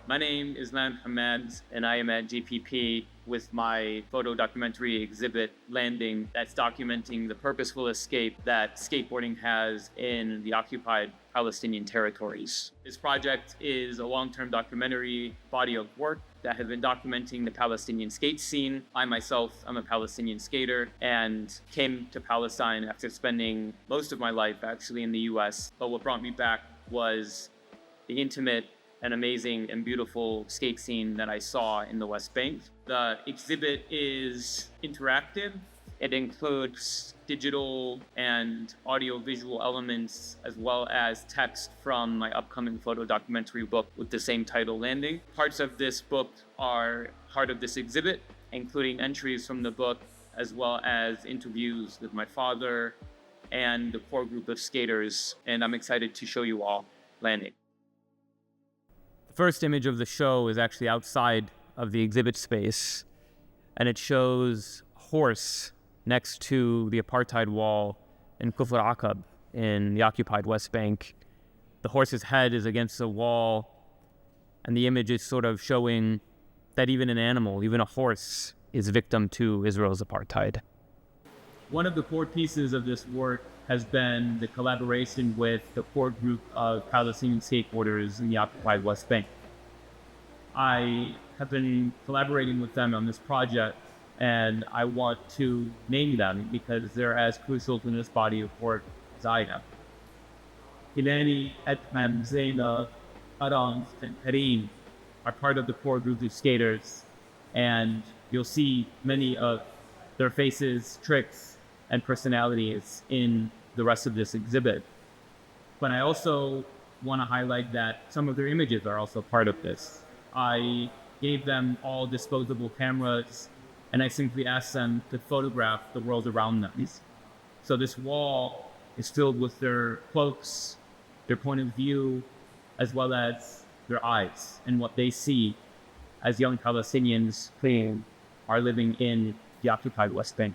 My name is Hammad, and I am at GPP with my photo documentary exhibit Landing that's documenting the purposeful escape that skateboarding has in the occupied Palestinian territories. This project is a long-term documentary body of work that has been documenting the Palestinian skate scene. I myself am a Palestinian skater and came to Palestine after spending most of my life actually in the US. But what brought me back was the intimate and amazing and beautiful skate scene that I saw in the West Bank. The exhibit is interactive. It includes digital and audio-visual elements, as well as text from my upcoming photo documentary book with the same title, Landing. Parts of this book are part of this exhibit, including entries from the book, as well as interviews with my father and the core group of skaters. And I'm excited to show you all Landing. The first image of the show is actually outside of the exhibit space, and it shows a horse next to the apartheid wall in Kufr Aqab in the occupied West Bank. The horse's head is against the wall, and the image is sort of showing that even an animal, even a horse, is victim to Israel's apartheid. One of the core pieces of this work has been the collaboration with the core group of Palestinian skateboarders in the occupied West Bank. I have been collaborating with them on this project, and I want to name them because they're as crucial to this body of work as I am. Hilani, Edmund, Zainab, Aram, and Kareem are part of the core group of skaters, and you'll see many of their faces, tricks, and personalities in the rest of this exhibit. But I also want to highlight that some of their images are also part of this. I gave them all disposable cameras, and I simply asked them to photograph the world around them. So this wall is filled with their cloaks, their point of view, as well as their eyes and what they see as young Palestinians who are living in the occupied West Bank.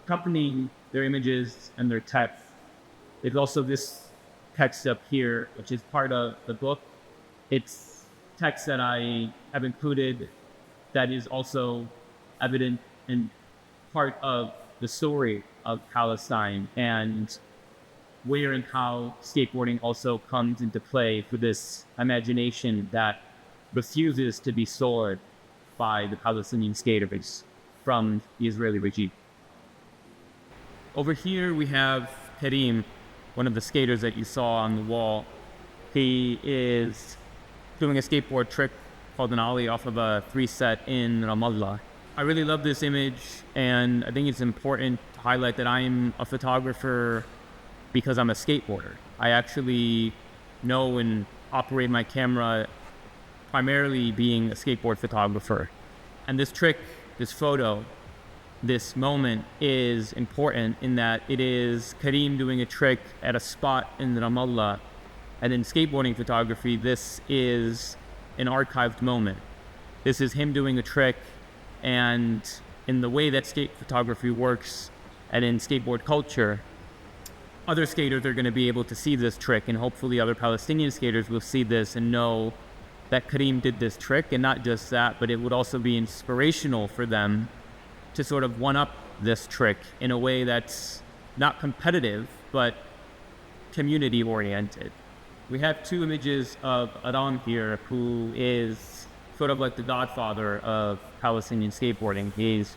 Accompanying their images and their text is also this text up here, which is part of the book. It's text that I have included that is also evident and part of the story of Palestine and where and how skateboarding also comes into play for this imagination that refuses to be sold by the Palestinian skaters from the Israeli regime. Over here we have Kareem, one of the skaters that you saw on the wall. He is doing a skateboard trick called an ollie off of a 3-set in Ramallah. I really love this image, and I think it's important to highlight that I'm a photographer because I'm a skateboarder. I actually know and operate my camera primarily being a skateboard photographer. And this trick, this photo, this moment is important in that it is Kareem doing a trick at a spot in Ramallah. And in skateboarding photography, this is an archived moment. This is him doing a trick, and in the way that skate photography works and in skateboard culture, other skaters are going to be able to see this trick, and hopefully other Palestinian skaters will see this and know that Kareem did this trick. And not just that, but it would also be inspirational for them to sort of one-up this trick in a way that's not competitive, but community-oriented. We have two images of Aram here, who is sort of like the godfather of Palestinian skateboarding. He's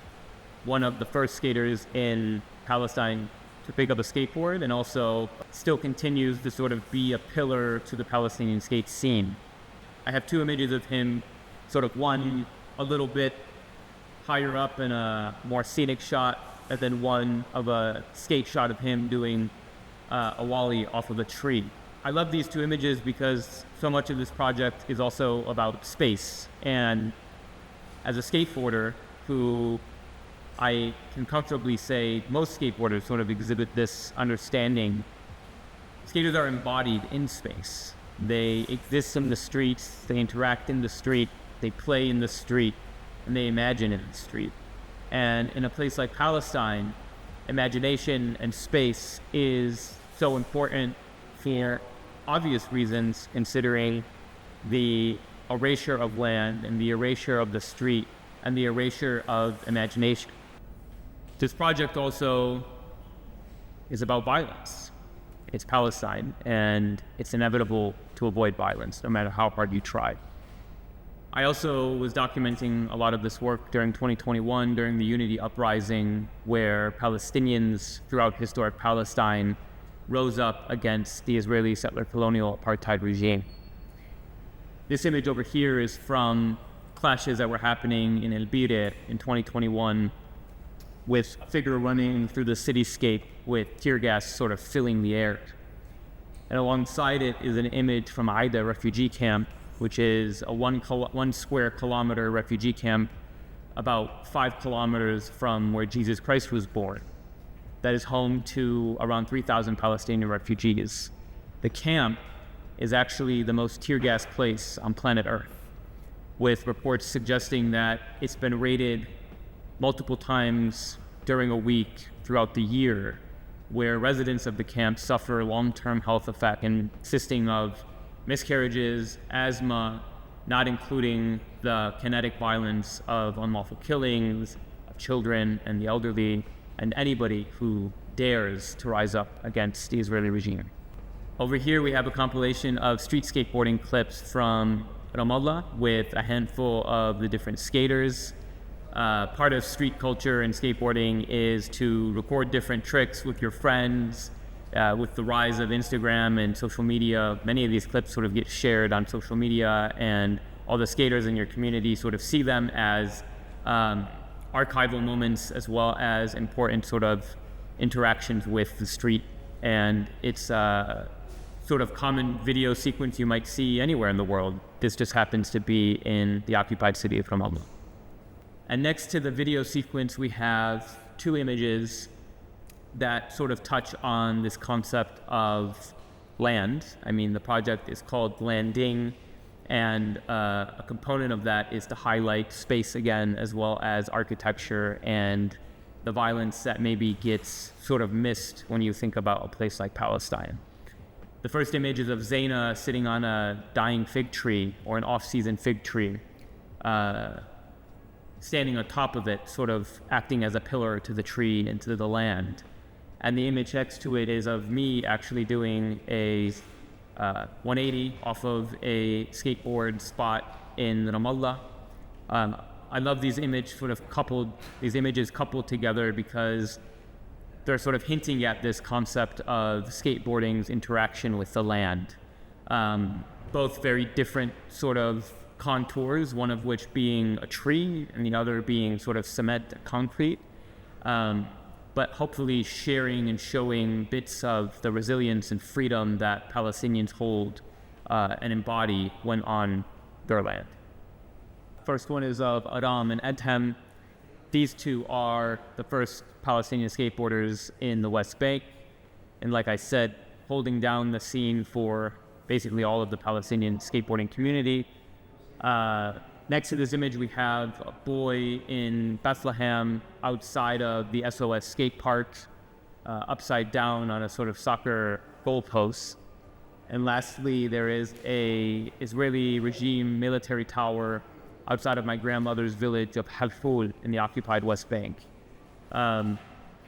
one of the first skaters in Palestine to pick up a skateboard, and also still continues to sort of be a pillar to the Palestinian skate scene. I have two images of him, sort of one a little bit higher up in a more scenic shot, and then one of a skate shot of him doing a wally off of a tree. I love these two images because so much of this project is also about space. And as a skateboarder who I can comfortably say most skateboarders sort of exhibit this understanding, skaters are embodied in space. They exist in the streets, they interact in the street, they play in the street, and they imagine in the street. And in a place like Palestine, imagination and space is so important for obvious reasons, considering the erasure of land and the erasure of the street and the erasure of imagination. This project also is about violence. It's Palestine, and it's inevitable to avoid violence, no matter how hard you try. I also was documenting a lot of this work during 2021, during the Unity Uprising, where Palestinians throughout historic Palestine rose up against the Israeli settler colonial apartheid regime. This image over here is from clashes that were happening in El Bire in 2021, with a figure running through the cityscape with tear gas sort of filling the air. And alongside it is an image from Aida refugee camp, which is a 1 square kilometer refugee camp about 5 kilometers from where Jesus Christ was born. That is home to around 3,000 Palestinian refugees. The camp is actually the most tear gas place on planet Earth, with reports suggesting that it's been raided multiple times during a week throughout the year, where residents of the camp suffer long-term health effects consisting of miscarriages, asthma, not including the kinetic violence of unlawful killings of children and the elderly, and anybody who dares to rise up against the Israeli regime. Over here we have a compilation of street skateboarding clips from Ramallah with a handful of the different skaters. Part of street culture and skateboarding is to record different tricks with your friends. With the rise of Instagram and social media, many of these clips sort of get shared on social media, and all the skaters in your community sort of see them as archival moments as well as important sort of interactions with the street. And it's a sort of common video sequence you might see anywhere in the world. This just happens to be in the occupied city of Ramallah. And next to the video sequence, we have 2 images that sort of touch on this concept of land. I mean, the project is called Landing, and a component of that is to highlight space again, as well as architecture and the violence that maybe gets sort of missed when you think about a place like Palestine. The first image is of Zaina sitting on a dying fig tree, or an off-season fig tree, standing on top of it, sort of acting as a pillar to the tree and to the land. And the image next to it is of me actually doing a 180 off of a skateboard spot in Ramallah. I love these images coupled together because they're sort of hinting at this concept of skateboarding's interaction with the land. Both very different sort of contours, one of which being a tree and the other being sort of cement concrete. But hopefully sharing and showing bits of the resilience and freedom that Palestinians hold and embody when on their land. First one is of Aram and Edhem. These 2 are the first Palestinian skateboarders in the West Bank, and like I said, holding down the scene for basically all of the Palestinian skateboarding community. Next to this image, we have a boy in Bethlehem outside of the SOS skate park, upside down on a sort of soccer goalpost. And lastly, there is a Israeli regime military tower outside of my grandmother's village of Halful in the occupied West Bank.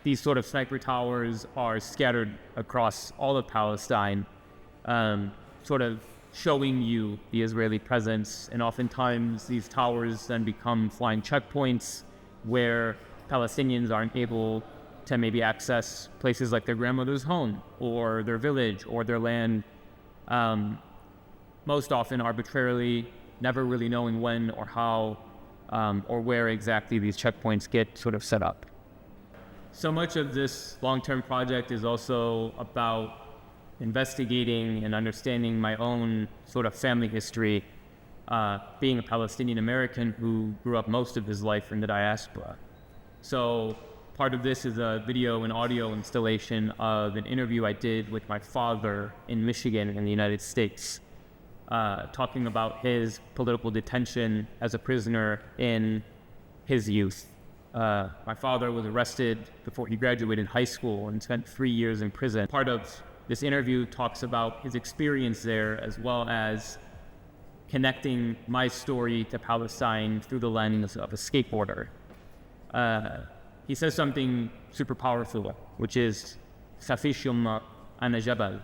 These sort of sniper towers are scattered across all of Palestine, sort of showing you the Israeli presence, and oftentimes these towers then become flying checkpoints where Palestinians aren't able to maybe access places like their grandmother's home or their village or their land, most often arbitrarily, never really knowing when or how or where exactly these checkpoints get sort of set up. So much of this long-term project is also about investigating and understanding my own sort of family history, being a Palestinian American who grew up most of his life in the diaspora. So part of this is a video and audio installation of an interview I did with my father in Michigan in the United States, talking about his political detention as a prisoner in his youth. My father was arrested before he graduated high school and spent 3 years in prison. Part of this interview talks about his experience there, as well as connecting my story to Palestine through the lens of a skateboarder. He says something super powerful, which is "Safishum ana jabal,"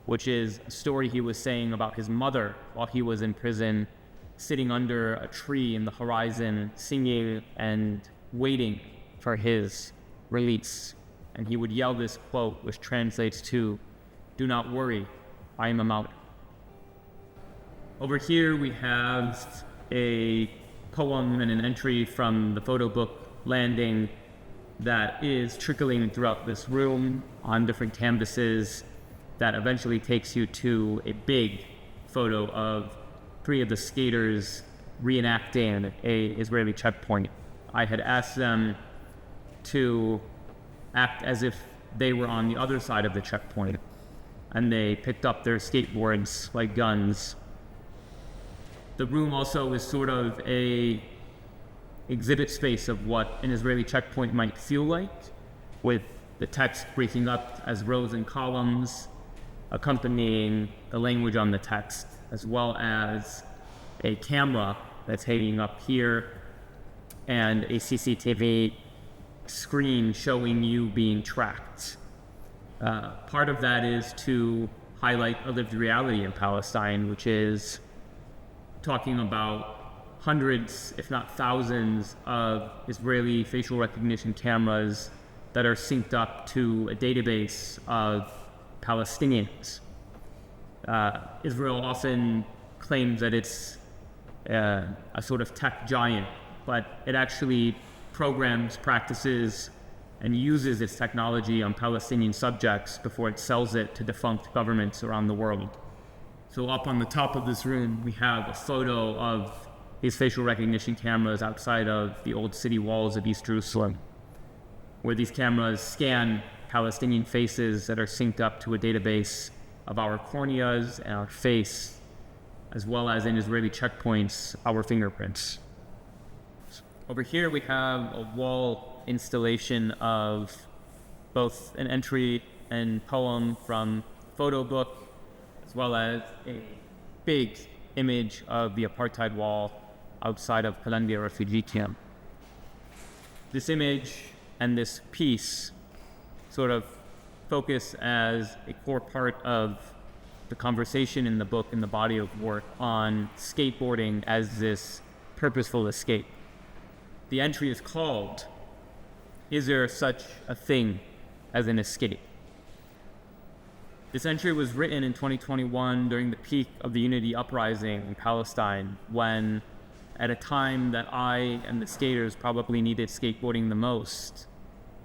which is a story he was saying about his mother while he was in prison, sitting under a tree in the horizon, singing and waiting for his release. And he would yell this quote, which translates to, "Do not worry, I am a mountain." Over here we have a poem and an entry from the photo book Landing that is trickling throughout this room on different canvases that eventually takes you to a big photo of 3 of the skaters reenacting a Israeli checkpoint. I had asked them to act as if they were on the other side of the checkpoint, and they picked up their skateboards like guns. The room also is sort of a exhibit space of what an Israeli checkpoint might feel like, with the text breaking up as rows and columns, accompanying the language on the text, as well as a camera that's hanging up here and a CCTV screen showing you being tracked. Part of that is to highlight a lived reality in Palestine, which is talking about hundreds, if not thousands, of Israeli facial recognition cameras that are synced up to a database of Palestinians. Israel often claims that it's a sort of tech giant, but it actually programs, practices, and uses its technology on Palestinian subjects before it sells it to defunct governments around the world. So up on the top of this room, we have a photo of these facial recognition cameras outside of the old city walls of East Jerusalem, where these cameras scan Palestinian faces that are synced up to a database of our corneas and our face, as well as in Israeli checkpoints, our fingerprints. Over here we have a wall installation of both an entry and poem from photo book, as well as a big image of the apartheid wall outside of Colombia refugee camp. This image and this piece sort of focus as a core part of the conversation in the book and the body of work on skateboarding as this purposeful escape. The entry is called, "Is there such a thing as an escape?" This entry was written in 2021 during the peak of the Unity Uprising in Palestine, when, at a time that I and the skaters probably needed skateboarding the most,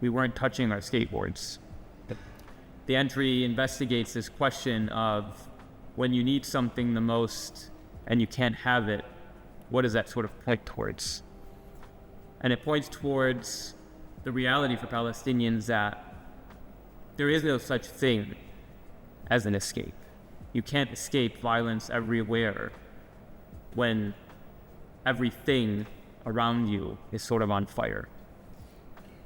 we weren't touching our skateboards. The entry investigates this question of, when you need something the most and you can't have it, what does that sort of point towards? And it points towards the reality for Palestinians that there is no such thing as an escape. You can't escape violence everywhere when everything around you is sort of on fire.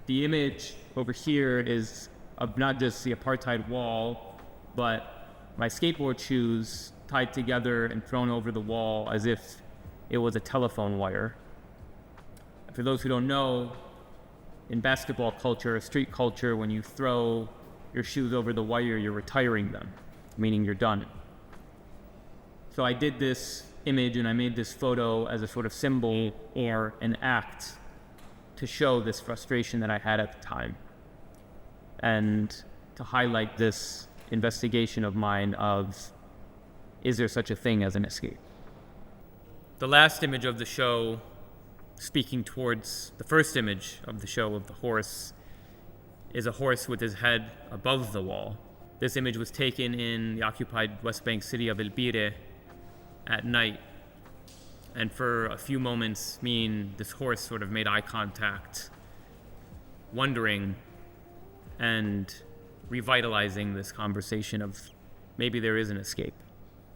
The image over here is of not just the apartheid wall, but my skateboard shoes tied together and thrown over the wall as if it was a telephone wire. For those who don't know, in basketball culture, street culture, when you throw your shoes over the wire, you're retiring them, meaning you're done. So I did this image and I made this photo as a sort of symbol or an act to show this frustration that I had at the time, and to highlight this investigation of mine of, is there such a thing as an escape? The last image of the show, speaking towards the first image of the show of the horse, is a horse with his head above the wall. This image was taken in the occupied West Bank city of El Bire at night. And for a few moments, me and this horse sort of made eye contact, wondering and revitalizing this conversation of maybe there is an escape.